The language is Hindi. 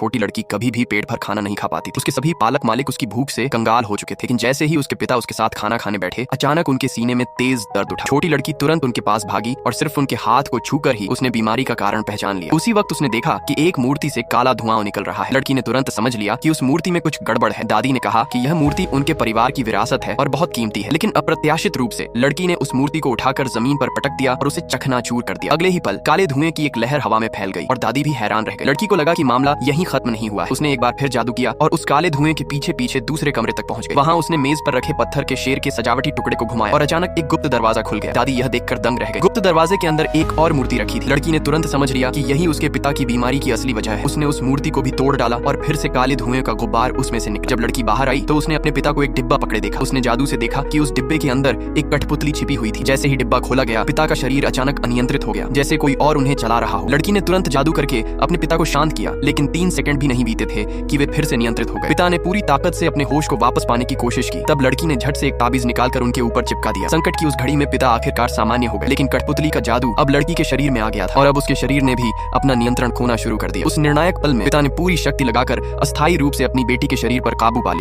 छोटी लड़की कभी भी पेट भर खाना नहीं खा पाती थी। उसके सभी पालक मालिक उसकी भूख से कंगाल हो चुके थे, लेकिन जैसे ही उसके पिता उसके साथ खाना खाने बैठे, अचानक उनके सीने में तेज दर्द उठा। छोटी लड़की तुरंत उनके पास भागी और सिर्फ उनके हाथ को छूकर ही उसने बीमारी का कारण पहचान लिया। उसी वक्त उसने देखा कि एक मूर्ति से काला धुआं निकल रहा है। लड़की ने तुरंत समझ लिया कि उस मूर्ति में कुछ गड़बड़ है। दादी ने कहा कि यह मूर्ति उनके परिवार की विरासत है और बहुत कीमती है, लेकिन अप्रत्याशित रूप से लड़की ने उस मूर्ति को उठाकर जमीन पर पटक दिया और उसे चकनाचूर कर दिया। अगले ही पल काले धुएं की एक लहर हवा में फैल गई और दादी भी हैरान रह गई। लड़की को लगा कि मामला यहीं खत्म नहीं हुआ है। उसने एक बार फिर जादू किया और उस काले धुएं के पीछे पीछे दूसरे कमरे तक पहुंच गई। वहां उसने मेज पर रखे पत्थर के शेर के सजावटी टुकड़े को घुमाया और अचानक एक गुप्त दरवाजा खुल गया। दादी यह देखकर दंग रह गई। गुप्त दरवाजे के अंदर एक और मूर्ति रखी थी। लड़की ने तुरंत समझ लिया कि यही उसके पिता की बीमारी की असली वजह है। उसने उस मूर्ति को भी तोड़ डाला और फिर से काले धुएं का गुब्बार उसमें से निकला। जब लड़की बाहर आई तो उसने अपने पिता को एक डिब्बा पकड़े देखा। उसने जादू से देखा कि उस डिब्बे के अंदर एक कठपुतली छिपी हुई थी। जैसे ही डिब्बा खोला गया, पिता का शरीर अचानक अनियंत्रित हो गया, जैसे कोई और उन्हें चला रहा हो। लड़की ने तुरंत जादू करके अपने पिता को शांत किया, लेकिन 3 सेकंड भी नहीं बीते थे कि वे फिर से नियंत्रित हो गए। पिता ने पूरी ताकत से अपने होश को वापस पाने की कोशिश की। तब लड़की ने झट से एक ताबीज निकालकर उनके ऊपर चिपका दिया। संकट की उस घड़ी में पिता आखिरकार सामान्य हो गए, लेकिन कठपुतली का जादू अब लड़की के शरीर में आ गया था और अब उसके शरीर ने भी अपना नियंत्रण खोना शुरू कर दिया। उस निर्णायक पल में पिता ने पूरी शक्ति लगाकर अस्थायी रूप से अपनी बेटी के शरीर पर काबू पा लिया।